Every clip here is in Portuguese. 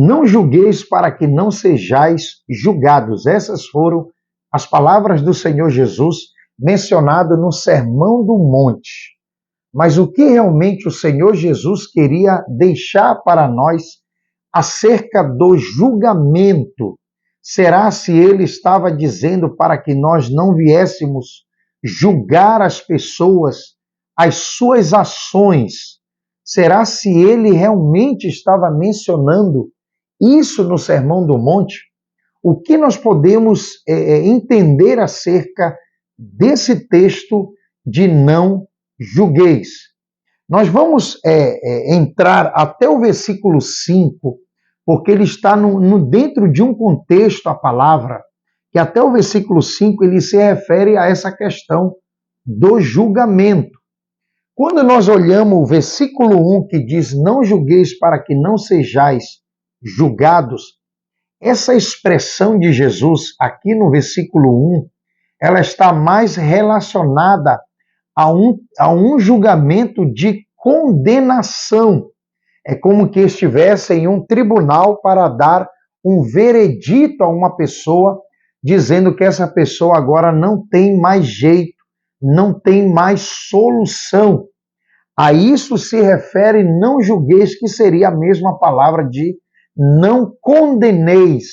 Não julgueis para que não sejais julgados. Essas foram as palavras do Senhor Jesus mencionadas no Sermão do Monte. Mas o que realmente o Senhor Jesus queria deixar para nós acerca do julgamento? Será se ele estava dizendo para que nós não viéssemos julgar as pessoas, as suas ações? Será se ele realmente estava mencionando isso no Sermão do Monte? O que nós podemos entender acerca desse texto de não julgueis? Nós vamos entrar até o versículo 5, porque ele está dentro de um contexto, a palavra, que até o versículo 5 ele se refere a essa questão do julgamento. Quando nós olhamos o versículo 1 que diz, não julgueis para que não sejais julgados, essa expressão de Jesus aqui no versículo 1, ela está mais relacionada a um julgamento de condenação. É como que estivesse em um tribunal para dar um veredito a uma pessoa, dizendo que essa pessoa agora não tem mais jeito, não tem mais solução. A isso se refere não julgueis, que seria a mesma palavra de não condeneis,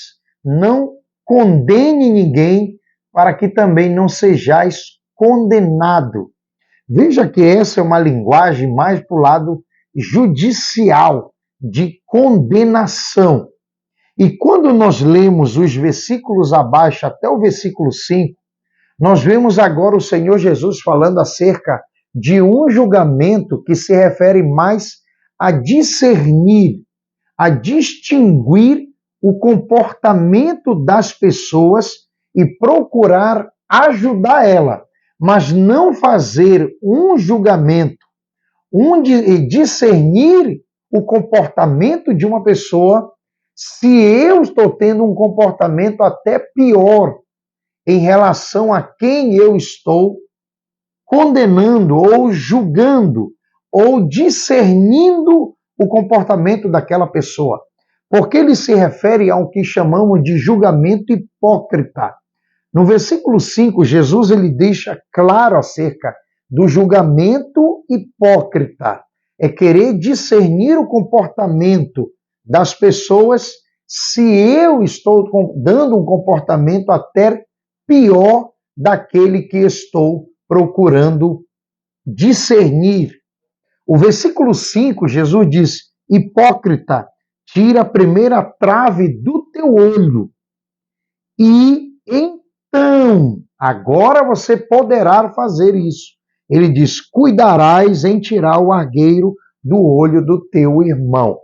não condene ninguém, para que também não sejais condenado. Veja que essa é uma linguagem mais para o lado judicial, de condenação. E quando nós lemos os versículos abaixo até o versículo 5, nós vemos agora o Senhor Jesus falando acerca de um julgamento que se refere mais a discernir, a distinguir o comportamento das pessoas e procurar ajudar ela, mas não fazer um julgamento, discernir o comportamento de uma pessoa se eu estou tendo um comportamento até pior em relação a quem eu estou condenando ou julgando ou discernindo o comportamento daquela pessoa. Porque ele se refere ao que chamamos de julgamento hipócrita. No versículo 5, Jesus ele deixa claro acerca do julgamento hipócrita. É querer discernir o comportamento das pessoas se eu estou dando um comportamento até pior daquele que estou procurando discernir. O versículo 5, Jesus diz, hipócrita, tira a primeira trave do teu olho e então, agora você poderá fazer isso. Ele diz, cuidarás em tirar o argueiro do olho do teu irmão.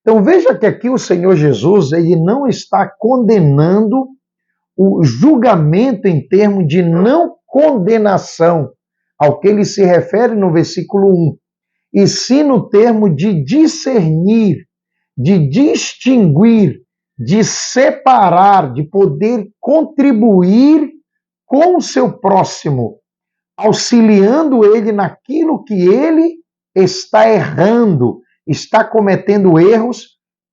Então veja que aqui o Senhor Jesus ele não está condenando o julgamento em termos de não condenação, ao que ele se refere no versículo 1, e sim no termo de discernir, de distinguir, de separar, de poder contribuir com o seu próximo, auxiliando ele naquilo que ele está errando, está cometendo erros.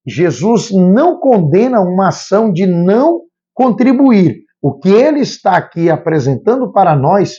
Jesus não condena uma ação de não contribuir. O que ele está aqui apresentando para nós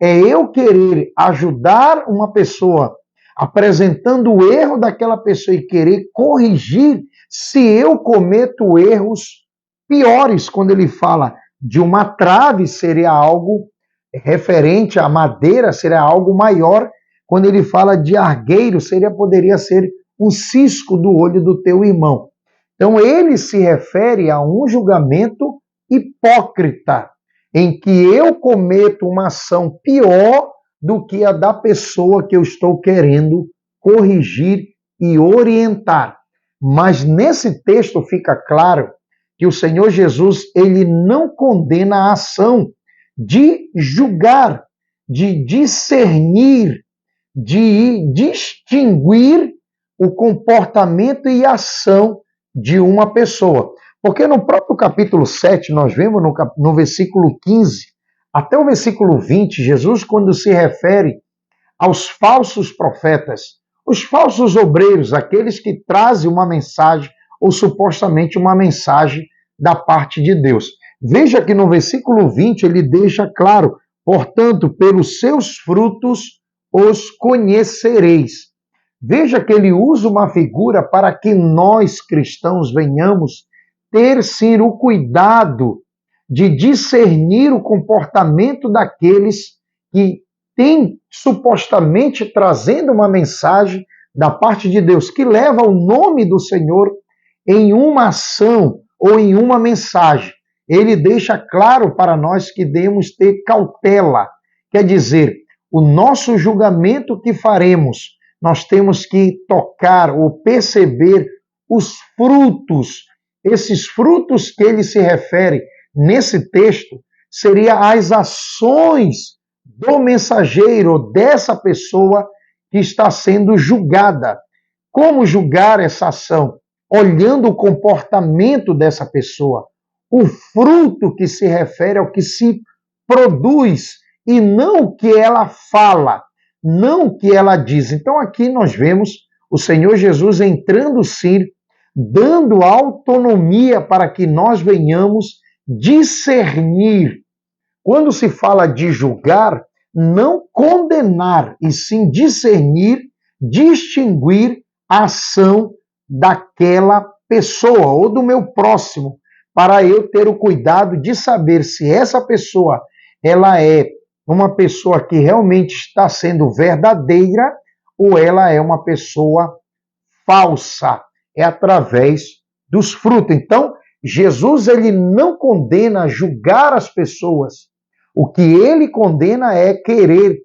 é eu querer ajudar uma pessoa, apresentando o erro daquela pessoa e querer corrigir se eu cometo erros piores. Quando ele fala de uma trave, seria algo referente à madeira, seria algo maior. Quando ele fala de argueiro, poderia ser um cisco do olho do teu irmão. Então ele se refere a um julgamento hipócrita, em que eu cometo uma ação pior do que a da pessoa que eu estou querendo corrigir e orientar. Mas nesse texto fica claro que o Senhor Jesus ele não condena a ação de julgar, de discernir, de distinguir o comportamento e ação de uma pessoa. Porque no próprio capítulo 7, nós vemos no versículo 15 até o versículo 20, Jesus, quando se refere aos falsos profetas, os falsos obreiros, aqueles que trazem uma mensagem ou supostamente uma mensagem da parte de Deus. Veja que no versículo 20 ele deixa claro: portanto, pelos seus frutos os conhecereis. Veja que ele usa uma figura para que nós cristãos venhamos ter sim o cuidado de discernir o comportamento daqueles que têm supostamente trazendo uma mensagem da parte de Deus, que leva o nome do Senhor em uma ação ou em uma mensagem. Ele deixa claro para nós que devemos ter cautela, quer dizer, o nosso julgamento que faremos, nós temos que tocar ou perceber os frutos. Esses frutos que ele se refere nesse texto seriam as ações do mensageiro, dessa pessoa que está sendo julgada. Como julgar essa ação? Olhando o comportamento dessa pessoa. O fruto que se refere ao que se produz e não o que ela fala, não o que ela diz. Então aqui nós vemos o Senhor Jesus entrando sim, dando autonomia para que nós venhamos discernir. Quando se fala de julgar, não condenar, e sim discernir, distinguir a ação daquela pessoa ou do meu próximo, para eu ter o cuidado de saber se essa pessoa ela é uma pessoa que realmente está sendo verdadeira ou ela é uma pessoa falsa. É através dos frutos. Então, Jesus ele não condena julgar as pessoas. O que ele condena é querer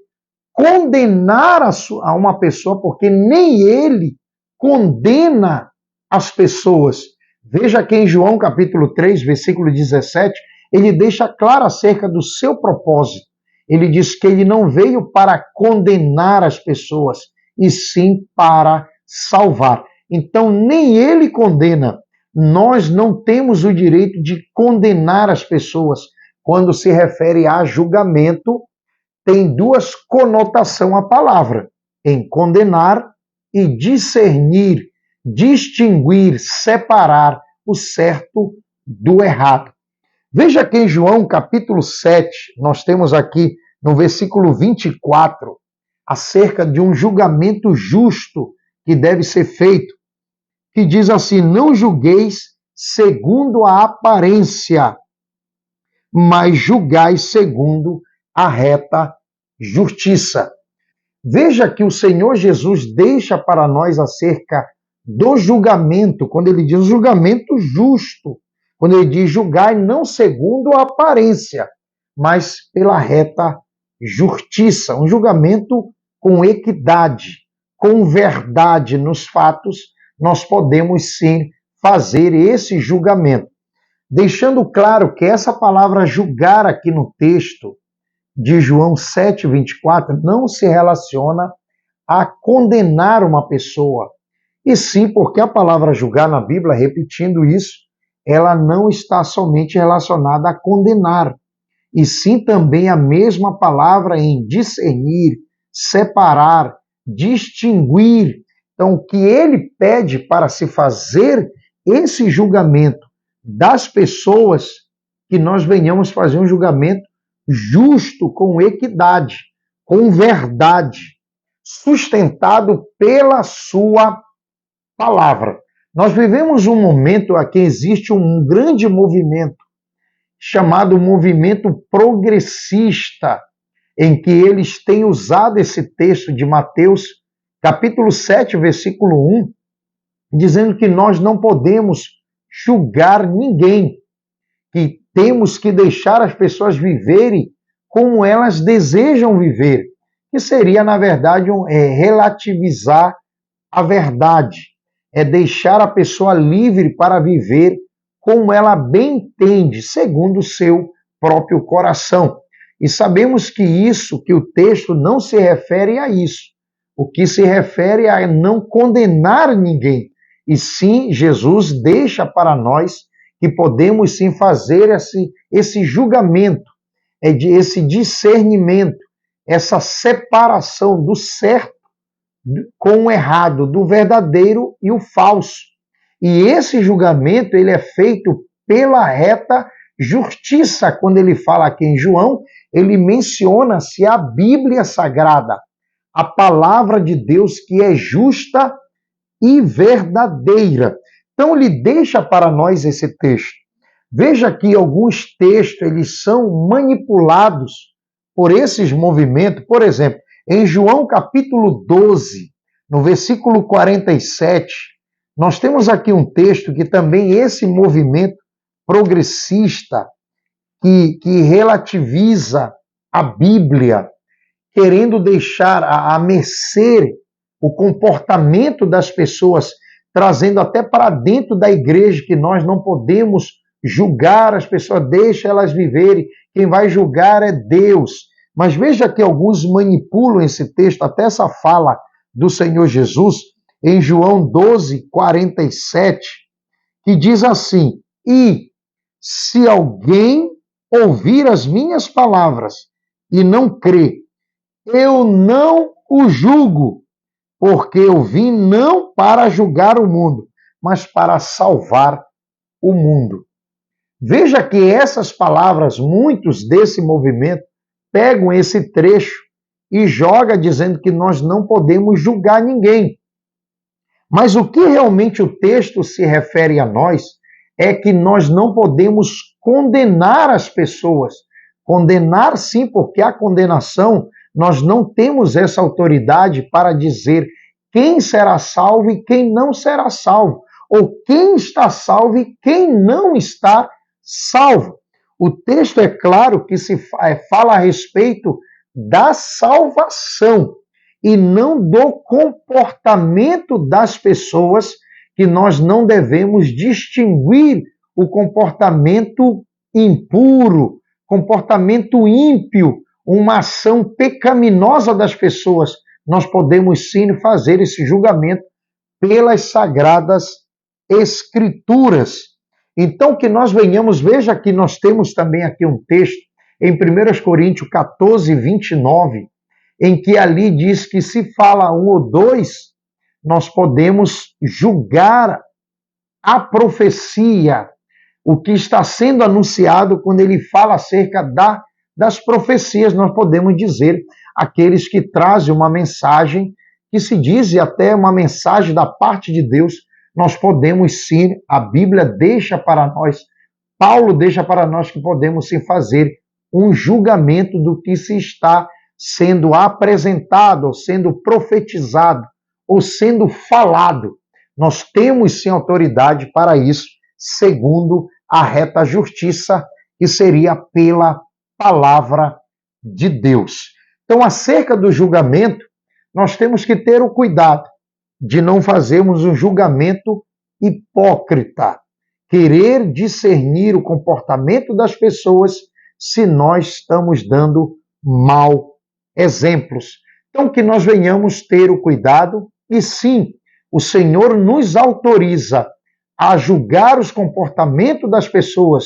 condenar a uma pessoa, porque nem ele condena as pessoas. Veja que em João capítulo 3, versículo 17, ele deixa claro acerca do seu propósito. Ele diz que ele não veio para condenar as pessoas, e sim para salvar. Então, nem ele condena. Nós não temos o direito de condenar as pessoas. Quando se refere a julgamento, tem duas conotações a palavra: em condenar e discernir, distinguir, separar o certo do errado. Veja que em João capítulo 7, nós temos aqui no versículo 24, acerca de um julgamento justo que deve ser feito, que diz assim: não julgueis segundo a aparência, mas julgai segundo a reta justiça. Veja que o Senhor Jesus deixa para nós acerca do julgamento, quando ele diz julgamento justo, quando ele diz julgai não segundo a aparência, mas pela reta justiça, um julgamento com equidade, com verdade nos fatos, nós podemos sim fazer esse julgamento. Deixando claro que essa palavra julgar aqui no texto de João 7:24 não se relaciona a condenar uma pessoa, e sim porque a palavra julgar na Bíblia, repetindo isso, ela não está somente relacionada a condenar, e sim também a mesma palavra em discernir, separar, distinguir. Então, o que ele pede para se fazer esse julgamento das pessoas, que nós venhamos fazer um julgamento justo, com equidade, com verdade, sustentado pela sua palavra. Nós vivemos um momento aqui, existe um grande movimento chamado movimento progressista, em que eles têm usado esse texto de Mateus, capítulo 7, versículo 1, dizendo que nós não podemos julgar ninguém, que temos que deixar as pessoas viverem como elas desejam viver, que seria, na verdade, relativizar a verdade, é deixar a pessoa livre para viver como ela bem entende, segundo o seu próprio coração. E sabemos que que o texto não se refere a isso. O que se refere a não condenar ninguém. E sim, Jesus deixa para nós que podemos sim fazer esse julgamento, esse discernimento, essa separação do certo com o errado, do verdadeiro e o falso. E esse julgamento ele é feito pela reta justiça. Quando ele fala aqui em João, ele menciona-se a Bíblia Sagrada, a palavra de Deus que é justa e verdadeira. Então ele deixa para nós esse texto. Veja que alguns textos eles são manipulados por esses movimentos. Por exemplo, em João capítulo 12, no versículo 47, nós temos aqui um texto que também esse movimento progressista, que relativiza a Bíblia, querendo deixar a mercê o comportamento das pessoas, trazendo até para dentro da igreja que nós não podemos julgar as pessoas, deixa elas viverem, quem vai julgar é Deus. Mas veja que alguns manipulam esse texto, até essa fala do Senhor Jesus, em João 12, 47, que diz assim: e se alguém ouvir as minhas palavras e não crer, eu não o julgo, porque eu vim não para julgar o mundo, mas para salvar o mundo. Veja que essas palavras, muitos desse movimento, pegam esse trecho e jogam dizendo que nós não podemos julgar ninguém. Mas o que realmente o texto se refere a nós é que nós não podemos condenar as pessoas. Condenar sim, porque a condenação, nós não temos essa autoridade para dizer quem será salvo e quem não será salvo, ou quem está salvo e quem não está salvo. O texto é claro que se fala a respeito da salvação e não do comportamento das pessoas, que nós não devemos distinguir o comportamento impuro, comportamento ímpio, uma ação pecaminosa das pessoas. Nós podemos sim fazer esse julgamento pelas sagradas escrituras. Então que nós venhamos, veja que nós temos também aqui um texto em 1 Coríntios 14, 29, em que ali diz que se fala um ou dois, nós podemos julgar a profecia, o que está sendo anunciado quando ele fala acerca das profecias. Nós podemos dizer aqueles que trazem uma mensagem, que se diz até uma mensagem da parte de Deus, nós podemos sim, a Bíblia deixa para nós, Paulo deixa para nós que podemos sim fazer um julgamento do que se está sendo apresentado, ou sendo profetizado, ou sendo falado. Nós temos sim autoridade para isso, segundo a reta justiça, que seria pela palavra de Deus. Então, acerca do julgamento, nós temos que ter o cuidado de não fazermos um julgamento hipócrita, querer discernir o comportamento das pessoas se nós estamos dando mau exemplos. Então, que nós venhamos ter o cuidado, e sim, o Senhor nos autoriza a julgar os comportamentos das pessoas,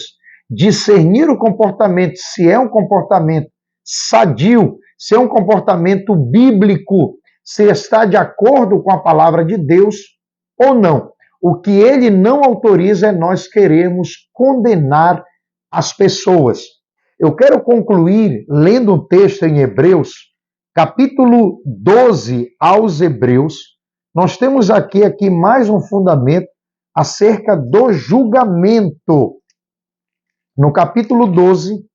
discernir o comportamento, se é um comportamento sadio, se é um comportamento bíblico, se está de acordo com a palavra de Deus ou não. O que ele não autoriza é nós queremos condenar as pessoas. Eu quero concluir lendo um texto em Hebreus, capítulo 12 aos Hebreus. Nós temos aqui mais um fundamento acerca do julgamento. No capítulo 12,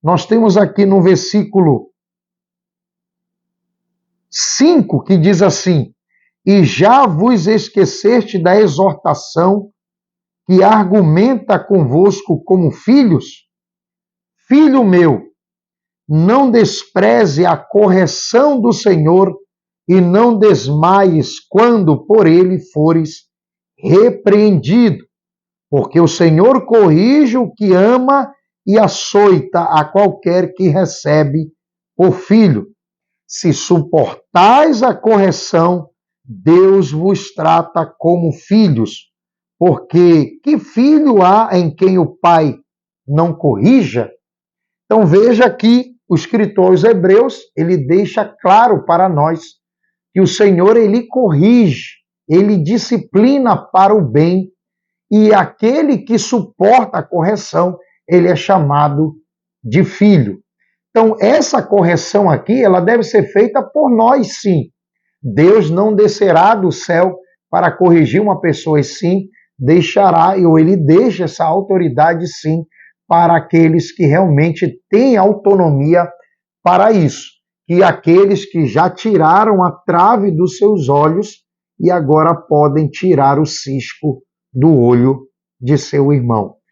nós temos aqui no versículo 5, que diz assim: e já vos esqueceste da exortação que argumenta convosco como filhos? Filho meu, não despreze a correção do Senhor e não desmaies quando por ele fores repreendido, porque o Senhor corrige o que ama e açoita a qualquer que recebe por filho. Se suportais a correção, Deus vos trata como filhos, porque que filho há em quem o pai não corrija? Então veja que o escritor aos Hebreus, ele deixa claro para nós que o Senhor, ele corrige, ele disciplina para o bem, e aquele que suporta a correção, ele é chamado de filho. Então, essa correção aqui, ela deve ser feita por nós, sim. Deus não descerá do céu para corrigir uma pessoa, e sim deixará, ou ele deixa essa autoridade, sim, para aqueles que realmente têm autonomia para isso. E aqueles que já tiraram a trave dos seus olhos e agora podem tirar o cisco do olho de seu irmão.